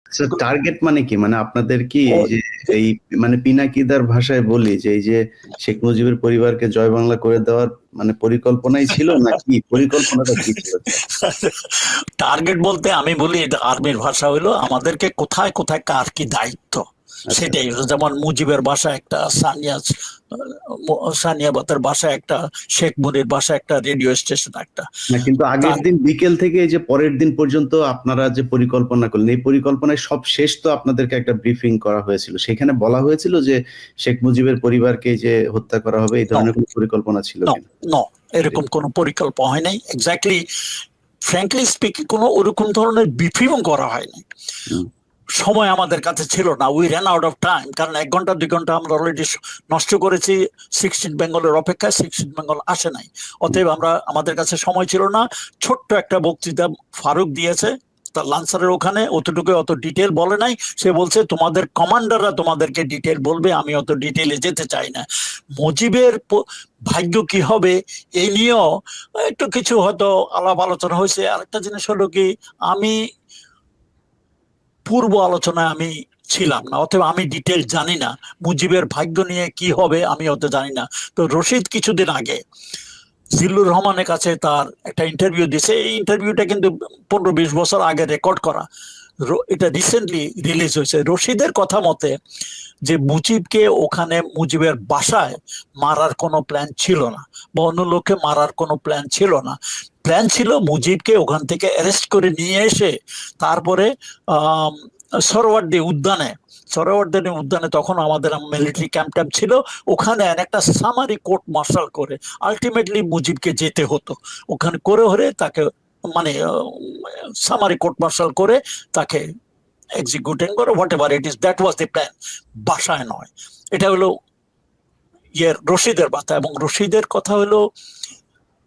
আচ্ছা, টার্গেট মানে কি? মানে আপনাদের কি ও এই যে এই মানে পিনাকিদার ভাষায় বলি যে এই যে শেখ মুজিবের পরিবারকে জয় বাংলা করে দেওয়ার মানে পরিকল্পনাই ছিল নাকি? পরিকল্পনাটা কি ছিল? টার্গেট বলতে আমি বলি এটা আর্মির ভাষা হইলো আমাদেরকে কোথায় কোথায় কার কি দায়িত্ব আচ্ছা, সেটাই হলো। যেমন মুজিবের বাসা একটা, সানিয়াবাতের বাসা একটা, শেখ মুনির বাসা একটা, রেডিও স্টেশন একটা। না কিন্তু আগের তার দিন বিকেল থেকে এই যে পরের দিন পর্যন্ত আপনারা যে পরিকল্পনা করলেন, এই পরিকল্পনায় সব শেষ তো আপনাদেরকে একটা ব্রিফিং করা হয়েছিল, সেখানে বলা হয়েছিল যে শেখ মুজিবের পরিবারকে যে হত্যা করা হবে, এই ন ধরনের কোনো পরিকল্পনা ছিল ন কিনা? ন এরকম কোনো পরিকল্পনা হয় নাই। এক্স্যাক্টলি, ফ্র্যাঙ্কলি স্পিকিং, কোনো ওরকম ধরনের ব্রিফিংও করা হয়নি। হুম, সময় আমাদের কাছে ছিল না, we ran out of time. কারণ 1 ঘন্টা 2 ঘন্টা আমরা অলরেডি নষ্ট করেছি 16 বেঙ্গলের অপেক্ষায়, 16 বেঙ্গল আসে নাই। হুম, অতএব আমাদের কাছে সময় ছিল না। ছোট্ট একটা বক্তৃতা ফারুক দিয়েছে তার লান্সারের ওখানে, অতটুকু, অত ডিটেল বলে নাই। সে বলছে তোমাদের কমান্ডাররা তোমাদেরকে ডিটেল বলবে, আমি অত ডিটেলে যেতে চাই না। মুজিবের ভাগ্য কি হবে এই নিয়েও একটু কিছু হয়তো আলাপ আলোচনা হয়েছে। আরেকটা জিনিস হলো কি, আমি পূর্ব আলোচনায় আমি ছিলাম না, অতএব আমি ডিটেল জানি না মুজিবের ভাগ্য নিয়ে কি হবে, আমি অত জানি না। তো রশিদ কিছুদিন আগে জিল্লুর রহমানের কাছে তার একটা ইন্টারভিউ দিছে। এই ইন্টারভিউটা কিন্তু 15-20 বছর আগে রেকর্ড করা, এটা রিসেন্টলি রিলিজ হয়েছে। রশিদের কথা মতে যে মুজিবকে ওখানে মুজিবের বাসায় মারার কোনো প্ল্যান ছিল না, বা অন্য লোককে মারার কোনো প্ল্যান ছিল না। প্ল্যান ছিল মুজিবকে ওখান থেকে অ্যারেস্ট করে নিয়ে এসে তারপরে আহ সরোয়ার্দী উদ্যানে তখন আমাদের মিলিটারি ক্যাম্প ট্যাম্প ছিল, ওখানে একটা সামারি কোর্ট মার্শাল করে আলটিমেটলি মুজিবকে যেতে হতো। ওখানে করে হলে তাকে মানে সামারি কোর্ট মার্শাল করে তাকে এক্সিকিউটিং করে, what ever it is, that was the plan. বাসায় নয়। এটা হলো রশিদের কথা। এবং রশিদের কথা হলো,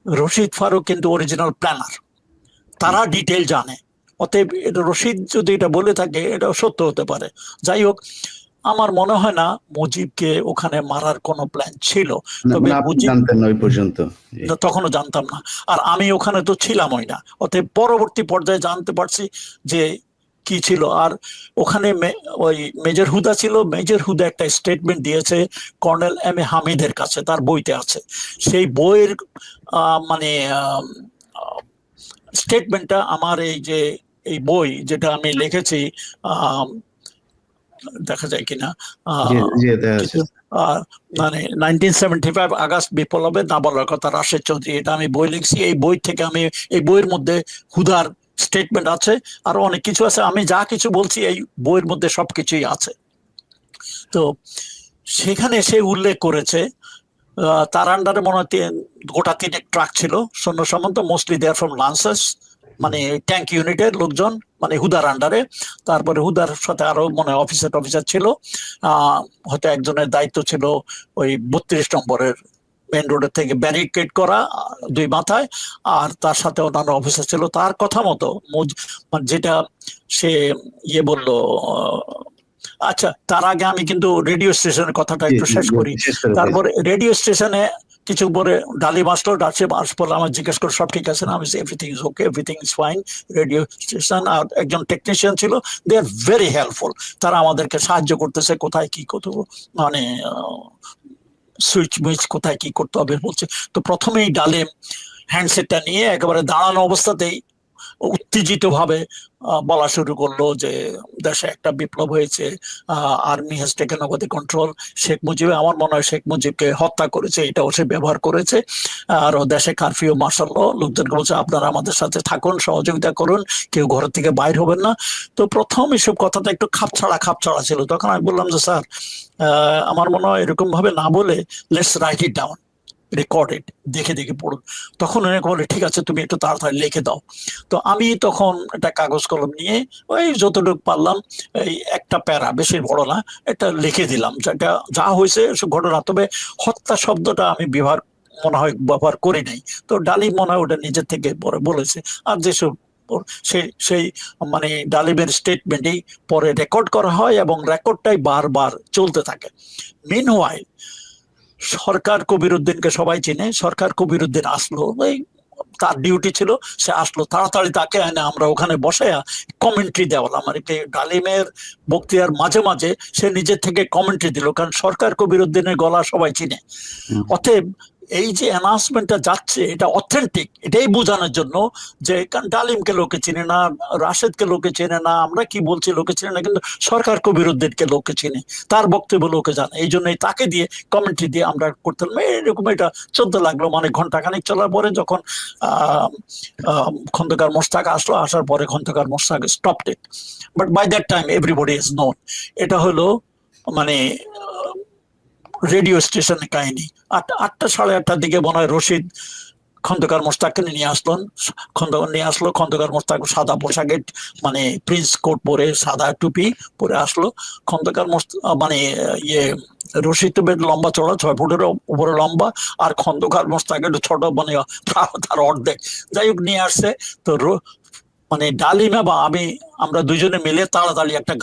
রশিদ ফারুক কিন্তু অরিজিনাল প্ল্যানার, হুম। তারা ডিটেল জানে। অতএব এটা রশিদ যদি এটা বলে থাকে এটা সত্য হতে পারে। যাই হোক, আমার মনে হয় না মুজিবকে ওখানে মারার কোনো প্ল্যান ছিল। তবে মানে আপনি মুজিব, জানতেন না ওই পর্যন্ত? জি। তখনও জানতাম না। আর আমি ওখানে তো ছিলামই না। অতএব পরবর্তী পর্যায়ে জানতে পারছি যে কি ছিল। আর ওখানে ওই মেজর হুদা ছিল। মেজর হুদা একটা স্টেটমেন্ট দিয়েছে কর্নেল এম এ হামিদের কাছে, তার বইতে আছে। সেই বইয়ের মানে স্টেটমেন্টটা আমার এই যে এই বই যেটা আমি লিখেছি, আহ দেখা যায় কিনা, জি, আহ জি, দেখা যাচ্ছে। কিন্তু মানে 1975 আগস্ট বিপ্লবে না বলার কথা রাশেদ চৌধুরী, এটা আমি বই লিখছি। এই বই থেকে আমি, এই বইয়ের মধ্যে হুদার স্টেটমেন্ট আছে, আরো অনেক কিছু আছে। আমি যা কিছু বলছি এই বইয়ের মধ্যে সবকিছুই আছে। তো সেখানে সে উল্লেখ করেছে তার আন্ডারে মনে হয় গোটা 3 ট্রাক ছিল সৈন্য সামন্ত, মোস্টলি দেয়ার ফ্রম লান্সার্স, মানে ট্যাঙ্ক ইউনিটের লোকজন, মানে হুদার আন্ডারে। তারপরে হুদার সাথে আরো মনে হয় অফিসার ছিল। হয়তো একজনের দায়িত্ব ছিল ওই 32 নম্বরের মেন রোডের থেকে ব্যারিকেড করা 2 মাথায়। আর তার সাথে অন্যান্য অফিসার ছিল। তার কথা মতো মানে যেটা সে বললো। আচ্ছা, তার আগে আমি কিন্তু রেডিও স্টেশনের কথাটা জি, একটু জি, শেষ করি। শেষ করে তারপরে ফেলছি। রেডিও স্টেশনে কিছু পরে ডালিম আসলো, ডাকছে আসলে আমার জিজ্ঞেস করে সব ঠিক আছে না, আমি everything is okay, everything is fine. Radio station আর একজন টেকনিশিয়ান ছিল, দে আর ভেরি হেল্পফুল। তারা আমাদেরকে সাহায্য করতেছে, কোথায় কি করতে, মানে সুইচ মুইচ কোথায় কি করতে হবে বলছে। তো প্রথমেই ডালিম হ্যান্ডসেটটা নিয়ে একেবারে দাঁড়ানো অবস্থাতেই উত্তেজিত ভাবে বলা শুরু করলো যে দেশে একটা বিপ্লব হয়েছে, army has taken over the control. Sheikh Mujib, আমার মনে হয় শেখ মুজিবকে হত্যা করেছে, এটাও সে ব্যবহার করেছে। আর দেশে কারফিউ মার্শাল ল, লোকজনকে বলছে আপনারা আমাদের সাথে থাকুন, সহযোগিতা করুন, কেউ ঘর থেকে বাইর হবেন না। তো প্রথম এসব কথাটা একটু খাপছাড়া ছিল। তখন আমি বললাম যে স্যার, আমার মনে হয় এরকম ভাবে না বলে let's write it down, recorded, দেখে দেখে পড়ুন। তখন অনেক বলে ঠিক আছে তুমি একটু তাড়াতাড়ি লিখে দাও। তো আমি তখন একটা কাগজ কলম নিয়ে ওই যতটুকু পারলাম, এই একটা প্যারা, বেশি বড় না, এটা লিখে দিলাম যেটা যা হয়েছে সব ঘটনা। তবে হত্যা শব্দটা আমি মনে হয় ব্যবহার করি নাই। তো ডালিম মনে হয় ওটা নিজের থেকে পরে বলেছে। আর যেসব সেই সেই মানে ডালিমের স্টেটমেন্টই পরে রেকর্ড করা হয় এবং রেকর্ডটাই বারবার চলতে থাকে। মিনওয়াইল সরকার কবির উদ্দিনকে সবাই চিনে। সরকার কবির উদ্দিন আসলো, এই তার ডিউটি ছিল, সে আসলো তাড়াতাড়ি, তাকে এনে আমরা ওখানে বসাইয়া কমেন্ট্রি দেওয়ালাম আর কি। ডালিমের বক্তৃতার মাঝে মাঝে সে নিজের থেকে কমেন্ট্রি দিল, কারণ সরকার কবিরুদ্দিনের গলা সবাই চিনে। অতএব এই যে অ্যানাউন্সমেন্টটা যাচ্ছে এটা অথেন্টিক, এটাই বোঝানোর জন্য যে কারণ ডালিমকে লোকে চিনে না, রাশেদকে লোকে চেনে না, আমরা কি বলছি লোকে চিনে না, কিন্তু সরকার কবিরুদ্দিনকে লোকে চিনে, তার বক্তব্য লোকে জানে। এই জন্যই তাকে দিয়ে কমেন্ট্রি দিয়ে আমরা করতাম এরকম। এটা চলতে লাগলো, মানে ঘন্টাখানিক চলার পরে যখন খন্দকার মোশতাক আসলো, আসার পরে Khondaker Mostaq stopped it, but by that time everybody is known. এটা হলো মানে রেডিও স্টেশনের কাহিনী। 8টা সাড়ে 8টার দিকে মনে হয় রশিদ খন্দকার মোশতাককে নিয়ে আসলেন, খন্দকার মোশতাক সাদা পোশাকে, মানে প্রিন্স কোট পরে সাদা টুপি পরে আসলো। খন্দকার মানে ইয়ে রশিদ তো বেশ লম্বা চড়া, 6 ফুটের উপরে লম্বা, আর খন্দকার মোশতাক একটু ছোট, মানে তার অর্ধেক। যাই হোক নিয়ে আসছে। তো মানে ডালিমা বা আমরা দুইজনে মিলে তাড়াতাড়ি একটা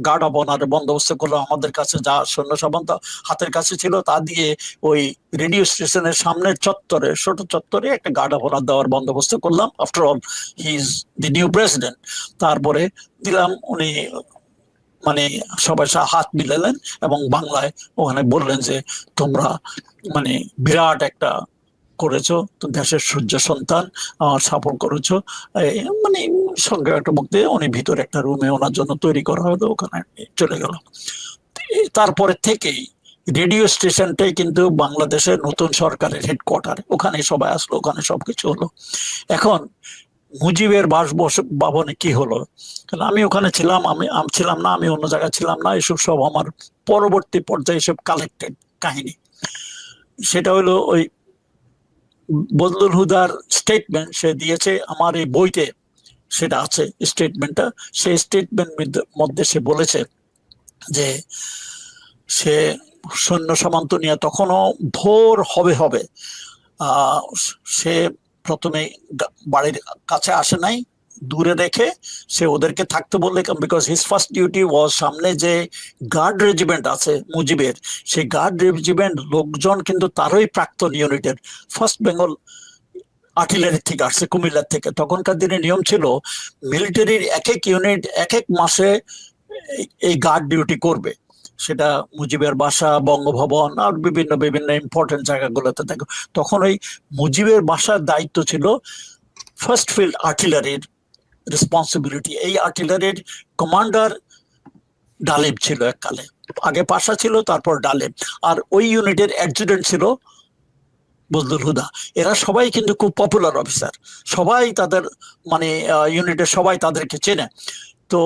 গার্ড অব অনারের বন্দোবস্ত করলাম। আমাদের কাছে যা সৈন্য সামন্ত হাতের কাছে ছিল তা দিয়ে ওই রেডিও স্টেশনের সামনের চত্বরে, ছোট চত্বরে একটা গার্ড অব অনার দেওয়ার বন্দোবস্ত করলাম। After all he is the new president. তারপরে দিলাম, উনি মানে সবাই হাত মিলালেন এবং বাংলায় ওখানে বললেন যে তোমরা মানে বিরাট একটা করেছো, তো দেশের সূর্য সন্তান, সাফল্য করেছো, মানে সঙ্গে একটা বক্তৃতা। উনি ভিতরে একটা রুমে ওনার জন্য তৈরি করা হলো, ওখানে চলে গেল। তারপরে থেকেই রেডিও স্টেশনটাই কিন্তু বাংলাদেশের নতুন সরকারের হেডকোয়ার্টার, ওখানে সবাই আসলো, ওখানে সবকিছু হলো। এখন মুজিবের বাসভবনে কি হলো, কারণ আমি ওখানে ছিলাম, আমি ছিলাম না, আমি অন্য জায়গায় ছিলাম না, এসব সব আমার পরবর্তী পর্যায়ে সব কালেক্টেড কাহিনী। সেটা হলো ওই বজলুল হুদার স্টেটমেন্ট সে দিয়েছে আমার এই বইতে, সেটা আছে স্টেটমেন্টটা। সেই স্টেটমেন্ট মধ্যে সে বলেছে যে সে সৈন্য সামন্ত নিয়ে তখনও ভোর হবে সে প্রথমে বাড়ির কাছে আসে নাই, দূরে রেখে সে ওদেরকে থাকতে বললে, বিকজ হিজ ফার্স্ট ডিউটি ওয়াজ সামনে যে গার্ড রেজিমেন্ট আছে মুজিবের, সেই গার্ড রেজিমেন্ট লোকজন কিন্তু তারই প্রাক্তন ইউনিটের, ফার্স্ট বেঙ্গল আর্টিলারি থেকে আসছে, কুমিল্লার থেকে। তখনকার দিনে নিয়ম ছিল মিলিটারির এক এক ইউনিট এক এক মাসে এই গার্ড ডিউটি করবে। সেটা মুজিবের বাসা, বঙ্গভবন আর বিভিন্ন বিভিন্ন ইম্পর্টেন্ট জায়গাগুলোতে থাকে। তখন ওই মুজিবের বাসার দায়িত্ব ছিল ফার্স্ট ফিল্ড আর্টিলারির রেসপন্সিবিলিটি। এই আর্টিলারির কমান্ডার ডালিম ছিল এককালে, আগে পাশা ছিল, তারপর ডালিম। আর ওই ইউনিটের অ্যাডজুটেন্ট ছিল বজলুল হুদা। এরা সবাই কিন্তু খুব পপুলার অফিসার, সবাই তাদের মানে ইউনিটের সবাই তাদেরকে চেনে। তো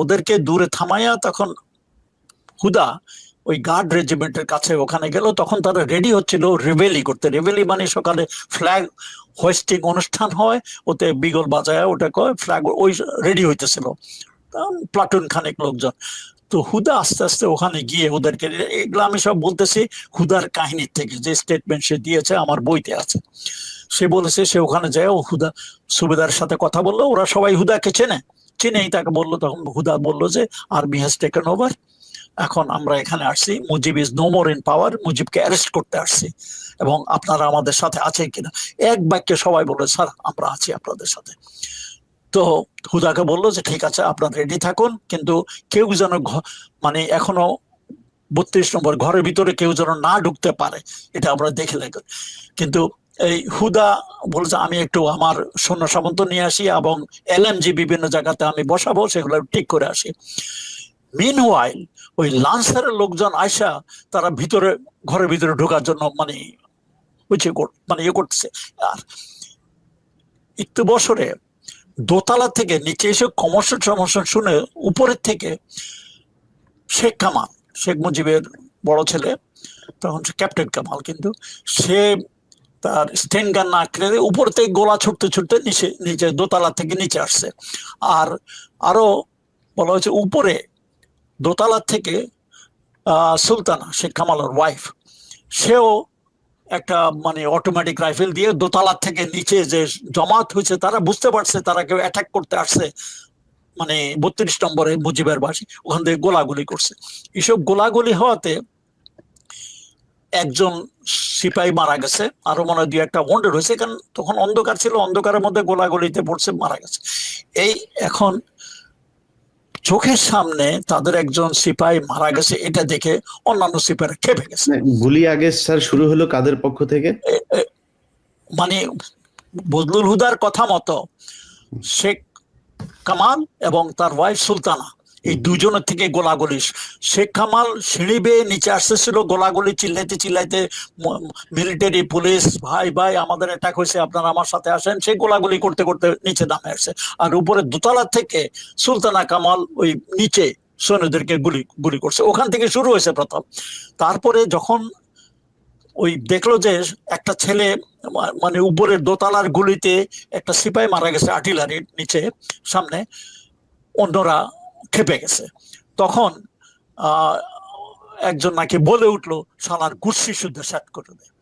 ওদেরকে দূরে থামাইয়া তখন হুদা ওই গার্ড রেজিমেন্টের কাছে ওখানে গেল। তখন তারা রেডি হচ্ছিল রেভেলি করতে। রেভেলি মানে সকালে ফ্ল্যাগ হোয়েস্টিং অনুষ্ঠান হয়, ওতে বিগল বাজায় ওটা কয় ফ্ল্যাগ, ওই রেডি হইতেছিল প্লাটুন খানেক লোকজন। তো হুদা আস্তে আস্তে ওখানে গিয়ে ওদেরকে, এগুলো আমি সব বলতেছি হুদার কাহিনীর থেকে, যে স্টেটমেন্ট সে দিয়েছে আমার বইতে আছে। সে বলেছে সে ওখানে যায়, ও হুদা সুবেদারের সাথে কথা বললো, ওরা সবাই হুদাকে চিনেই তাকে বললো। তখন হুদা বললো যে আর্মি হ্যাজ টেকেন ওভার, এখন আমরা এখানে আসছি, Mujib is no more in power, মুজিবকে অ্যারেস্ট করতে আসছি, এবং আপনারা আমাদের সাথে আছেন কিনা। এক বাক্যে সবাই বললো স্যার আমরা আছি আপনাদের সাথে। তো হুদাকে বললো যে ঠিক আছে আপনারা রেডি থাকুন, কিন্তু কেউ যেন মানে এখনো 32 নম্বর ঘরের ভিতরে কেউ যেন না ঢুকতে পারে, এটা আমরা দেখে লাগবে। কিন্তু এই হুদা বলছে আমি একটু আমার সৈন্য সামন্ত নিয়ে আসি এবং LMG বিভিন্ন জায়গাতে আমি বসাবো, সেগুলো ঠিক করে আসি। মিনওয়াইল ওই লান্সারের লোকজন আয়সা তারা ভিতরে ঘরের ভিতরে ঢোকার জন্য মানে ইয়ে করতেছে। আর একটু বছরে দোতলা থেকে নিচে এসে কমর্শন শুনে উপরের থেকে শেখ কামাল, শেখ মুজিবের বড় ছেলে, তখন সে ক্যাপ্টেন কামাল, কিন্তু সে তার স্টেন গান না খেলে উপর থেকে গোলা ছুটতে নিচে দোতলা থেকে নিচে আসছে। আর আরো বলা হয়েছে উপরে দোতলা থেকে সুলতানা শেখ কামালের ওয়াইফ, সেও একটা মানে অটোমেটিক রাইফেল দিয়ে দোতলা থেকে নিচে যে জমাত হয়েছে তারা বুঝতে পারছে তারা কেউ অ্যাটাক করতে আসছে, মানে 32 নম্বরে মুজিবের বাসী, ওখান থেকে গোলাগুলি করছে। এসব গোলাগুলি হওয়াতে একজন সিপাহী মারা গেছে, আরো মনে হয় দুই একটা ওয়ান্ডেড হয়েছে, কারণ তখন অন্ধকার ছিল, অন্ধকারের মধ্যে গোলাগুলিতে পড়ছে, মারা গেছে। এই এখন চোখের সামনে তাদের একজন সিপাহী মারা গেছে, এটা দেখে অন্যান্য সিপাহীরা খেপে গেছে। গুলি আগে স্যার শুরু হলো কাদের পক্ষ থেকে? মানে বজলুল হুদার কথা মতো শেখ কামাল এবং তার ওয়াইফ সুলতানা, এই দুজনের থেকে গোলাগুলি। শেখ কামাল সিঁড়ি বেয়ে নিচে আসতেছিল, গোলাগুলি চিল্লাইতে চিল্লাইতে, মিলিটারি পুলিশ, ভাই ভাই আমাদের অ্যাটাক হয়েছে, আপনারা আমার সাথে আসেন, সে গোলাগুলি করতে করতে নিচে নামে আসছে। আর উপরে দোতলা থেকে সুলতানা কামাল ওই নিচে সৈন্যদেরকে গুলি গুলি করছে, ওখান থেকে শুরু হয়েছে প্রথম। তারপরে যখন ওই দেখলো যে একটা ছেলে, মানে উপরের দোতলার গুলিতে একটা সিপাহী মারা গেছে আর্টিলারির নিচে সামনে, অন্যরা খেপে গেছে। তখন একজন নাকি বলে উঠলো, শালার গুষ্টি শুদ্ধ সেট করে দেয়।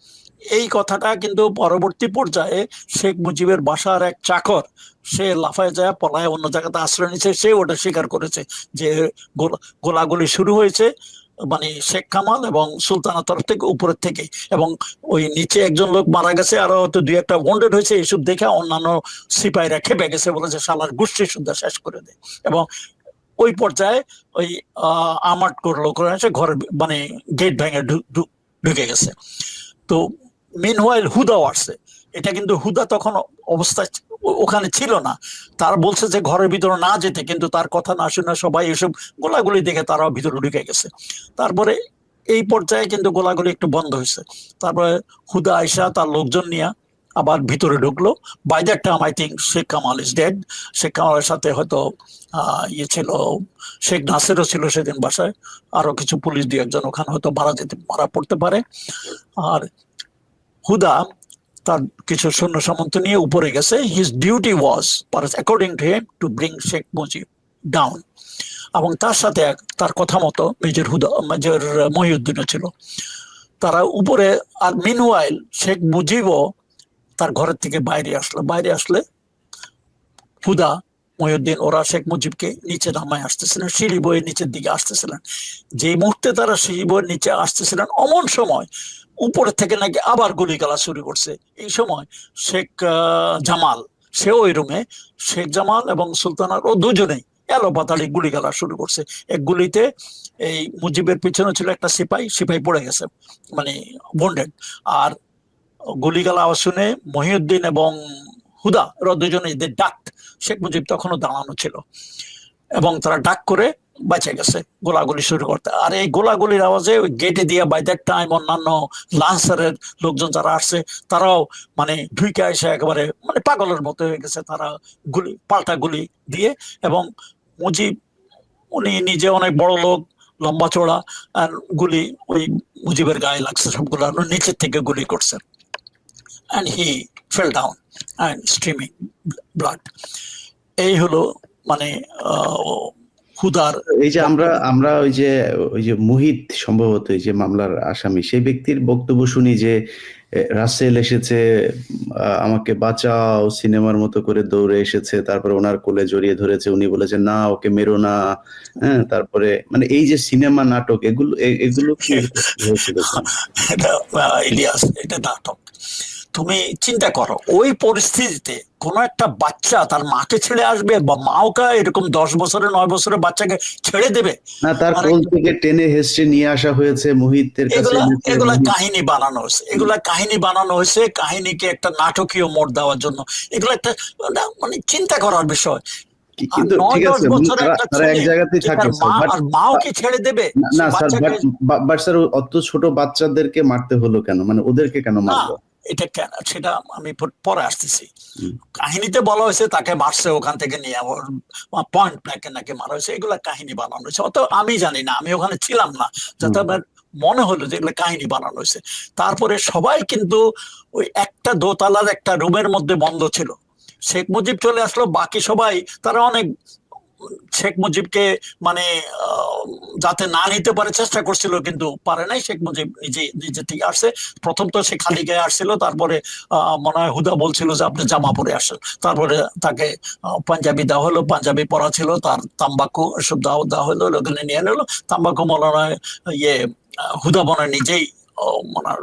এই কথাটা কিন্তু পরবর্তী পর্যায়ে শেখ মুজিবের বাসার এক চাকর, সে লাফায় যায় পলায় অন্য জায়গাতে আশ্রয় নিচ্ছে, সে ওটা স্বীকার করেছে যে গোলাগুলি শুরু হয়েছে মানে শেখ কামাল এবং সুলতানার তরফ থেকে, উপরের থেকে, এবং ওই নিচে একজন লোক মারা গেছে, আরো হয়তো দুই একটা ওয়ান্ডেড হয়েছে। এইসব দেখে অন্যান্য সিপাহীরা খেপে গেছে, বলেছে শালার গোষ্ঠী শুদ্ধ শেষ করে দেয়। এবং ওই পর্যায়ে ওই আমাট করলো, করে ঘরের মানে গেট ভেঙে ঢুকে গেছে। তো মিনওয়াইল হুদাও আসছে। এটা কিন্তু হুদা তখন অবস্থায় ওখানে ছিল না, তার বলছে যে ঘরের ভিতরে না যেতে, কিন্তু তার কথা না শুনে সবাই এসব গোলাগুলি দেখে তারাও ভিতরে ঢুকে গেছে। তারপরে এই পর্যায়ে কিন্তু গোলাগুলি একটু বন্ধ হয়েছে। তারপরে হুদা আয়সা তার লোকজন নিয়ে আবার ভিতরে ঢুকলো। By that time I think Sheikh Kamal is dead. Sheikh কামালের সাথে হয়তো ইয়ে ছিল, শেখ নাসিরও ছিল সেদিন বাসায়, আরো কিছু পুলিশ দুই একজন ওখানে হয়তো মারা পড়তে পারে। আর হুদা তার কিছু সৈন্য সামন্ত নিয়ে উপরে গেছে। His duty was according to him to bring Sheikh Mujib down, এবং তার সাথে তার কথা মতো মেজর মহিউদ্দিনও ছিল। তারা উপরে, আর মিনওয়াইল শেখ মুজিবও তার ঘরের থেকে বাইরে আসলে হুদা, মহিউদ্দিন ওরা শেখ মুজিবকে নিচে নামায় আসতেছিলেন, সিঁড়ি বয়ে নিচের দিকে আসতেছিলেন। যে মুহূর্তে তারা সিঁড়ি বয়ে নিচে আসতেছিলেন, অমন সময় উপরে থেকে নাকি আবার গুলি গালা শুরু করছে। এই সময় শেখ জামাল, সেও ওই রুমে, শেখ জামাল এবং সুলতানার ও দুজনেই এলো পাতাড়ি গুলি গালা শুরু করছে। এক গুলিতে এই মুজিবের পিছনে ছিল একটা সিপাহী পড়ে গেছে, মানে বন্ডেড। আর গুলিগালা আওয়াজ শুনে মহিউদ্দিন এবং হুদা ওরা দুজনে ডাক, শেখ মুজিব তখনও দাঁড়ানো ছিল, এবং তারা ডাক করে বেঁচে গেছে গোলাগুলি শুরু করতে। আর এই গোলাগুলির আওয়াজে ওই গেটে দিয়ে বাই দ্যাট টাইম অন্যান্য লান্সারের লোকজন যারা আসছে, তারাও মানে ঢুকে এসে একেবারে মানে পাগলের মতো হয়ে গেছে, তারা পাল্টা গুলি দিয়ে। এবং মুজিব, উনি নিজে অনেক বড় লোক, লম্বা চড়া, আর গুলি ওই মুজিবের গায়ে লাগছে সবগুলো, নিচের থেকে গুলি করছে, and he fell down and streaming blood. এই হলো মানে হুদার। এই যে আমরা ওই যে মুহিত সম্ভবত এই যে মামলার আসামি, সেই ব্যক্তির বক্তব্য শুনি যে রাসেল এসেছে, আমাকে বাঁচাও, সিনেমার মতো করে দৌড়ে এসেছে, তারপরে ওনার কোলে জড়িয়ে ধরেছে, উনি বলেছে না ওকে মেরো না। হ্যাঁ, তারপরে মানে এই যে সিনেমা নাটক, এগুলো কি হয়েছিল? এটা ইলিয়াস, এটা নাটক। তুমি চিন্তা করো ওই পরিস্থিতিতে কোন একটা বাচ্চা তার মাকে ছেড়ে আসবে, বা মাওকে এরকম 10 বছরের 9 বছরের বাচ্চাকে ছেড়ে দেবে? না, তার কোল থেকে টেনে হেসড়ে নিয়ে আসা হয়েছে মুহিতের কাছে। এগুলা কাহিনী বানানো হয়েছে, এগুলা কাহিনী বানানো হয়েছে, কাহিনীকে একটা নাটকীয় মোড় দেওয়ার জন্য। এগুলো একটা মানে চিন্তা করার বিষয়। কিন্তু ঠিক আছে, তারা এক জায়গাতেই থাকে, আর মাও কি ছেড়ে দেবে? না স্যার, বাট স্যার অত ছোট বাচ্চাদেরকে মারতে হলো কেন, মানে ওদেরকে কেন মারলো? এটা কেন সেটা আমি পরে আসতেছি। কাহিনীতে বলা হয়েছে তাকে মারছে, ওখান থেকে নিয়ে পয়েন্ট ব্ল্যাঙ্কে নাকি মারা হয়েছে, এগুলা কাহিনী বানানো হয়েছে। অত আমি জানি না, আমি ওখানে ছিলাম না, যাতে আমার মনে হলো যে এগুলো কাহিনী বানানো হয়েছে। তারপরে সবাই কিন্তু ওই একটা দোতলার একটা রুমের মধ্যে বন্ধ ছিল। শেখ মুজিব চলে আসলো, বাকি সবাই তারা অনেক শেখ মুজিবকে মানে যাতে না নিতে পারে চেষ্টা করছিল, কিন্তু পারে নাই। শেখ মুজিব নিজে থেকে আসছে। প্রথম তো সে খালি গায়ে আসছিল, তারপরে মনে হয় হুদা বলছিল যে আপনি জামা পরে আসেন, তারপরে তাকে পাঞ্জাবি দেওয়া হলো, পাঞ্জাবি পরা ছিল, তার তাম্বাকু এসব দেওয়া হলো, ওখানে নিয়ে নিলো তাম্বাকু। মনে হয় ইয়ে হুদা মনে নিজেই ওনার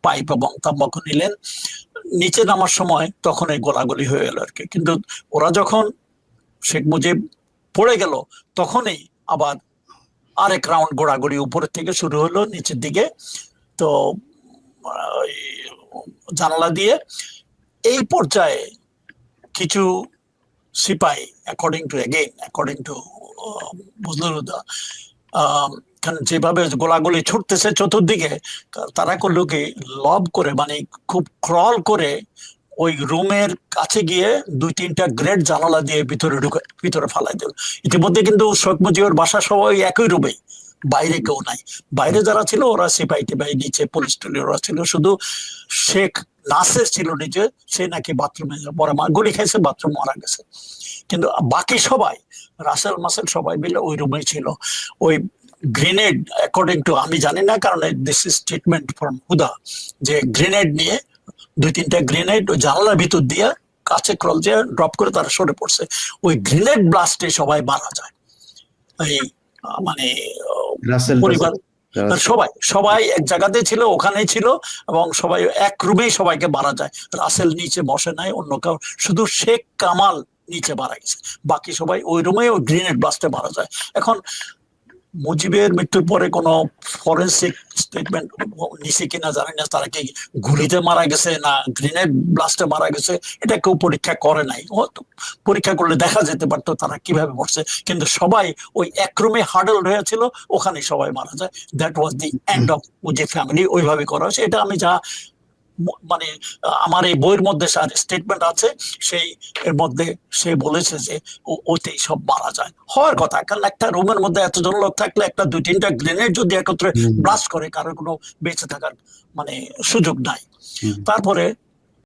পাইপ এবং তাম্বাকু নিলেন। নিচে নামার সময় তখন এই গোলাগুলি হয়ে গেল আর কি। কিন্তু ওরা যখন শেখ মুজিব পড়ে গেল তখনই আবার আরেক রাউন্ড গোড়াগড়ি উপরের থেকে শুরু হলো নিচের দিকে। তো ওই জানালা দিয়ে এই পর্যায়ে কিছু সিপাহী অ্যাকর্ডিং টু বজলুরহুদা যেভাবে গোলাগুলি ছুটতেছে চতুর্দিকে, তারা করলো কি লব করে মানে খুব ক্রল করে ওই রুমের কাছে গিয়ে 2-3টা গ্রেড জানালা দিয়ে ভিতরে ফালাই দিল। ইতিমধ্যে কিন্তু শেখ মুজিবের বাসা সবাই একই রুমে, বাইরে কেউ নাই। বাইরে যারা ছিল ওরা সিপাহী টিপাহী, নিচে পুলিশ টুলি ওরা ছিল, শুধু শেখ নাসের ছিল নিচে, সে নাকি বাথরুমে পরে গুলি খাইছে, বাথরুম মারা গেছে। কিন্তু বাকি সবাই রাসেল মাসেল সবাই মিলে ওই রুমে ছিল। ওই গ্রেনেড অ্যাকর্ডিং টু, আমি জানি না কারণ দিস ইজ স্টেটমেন্ট ফ্রম হুদা, যে গ্রেনেড নিয়ে 2-3টা গ্রেনেড ওই জানালার ভিতর দিয়ে কাছে ক্রল দিয়ে ড্রপ করে তারা সরে পড়ছে। ওই গ্রেনেড ব্লাস্টে সবাই মারা যায়। এই মানে পরিবার সবাই এক জায়গাতে ছিল, ওখানেই ছিল, এবং সবাই এক রুমেই সবাইকে মারা যায়। রাসেল নিচে বসে নাই, অন্য কেউ, শুধু শেখ কামাল নিচে মারা গেছে, বাকি সবাই ওই রুমে ওই গ্রেনেড ব্লাস্টে মারা যায়। এখন মুজিবের মৃত্যুর পরে কোনো ফরেন্সিক স্টেটমেন্ট নিছে কিনা জানি না, তারা কি গুলিতে মারা গেছে না গ্রেনেড ব্লাস্টে মারা গেছে এটা কেউ পরীক্ষা করে নাই। পরীক্ষা করলে দেখা যেতে পারতো তারা কিভাবে মরছে, কিন্তু সবাই ওই এক রুমে হার্ডল হয়েছিল, ওখানে সবাই মারা যায়। That was the end of Mujib family, ওইভাবে করা হয়েছে। এটা আমি যা মানে আমার এই বইয়ের মধ্যে স্টেটমেন্ট আছে, সেই এর মধ্যে সে বলেছে যে ওতেই সব মারা যায়। হওয়ার কথা, কারণ একটা রুমের মধ্যে এতজন লোক থাকলে একটা 2-3টা গ্রেনেড যদি একত্রে ব্লাস্ট করে, কারোর কোনো বেঁচে থাকার মানে সুযোগ নাই। তারপরে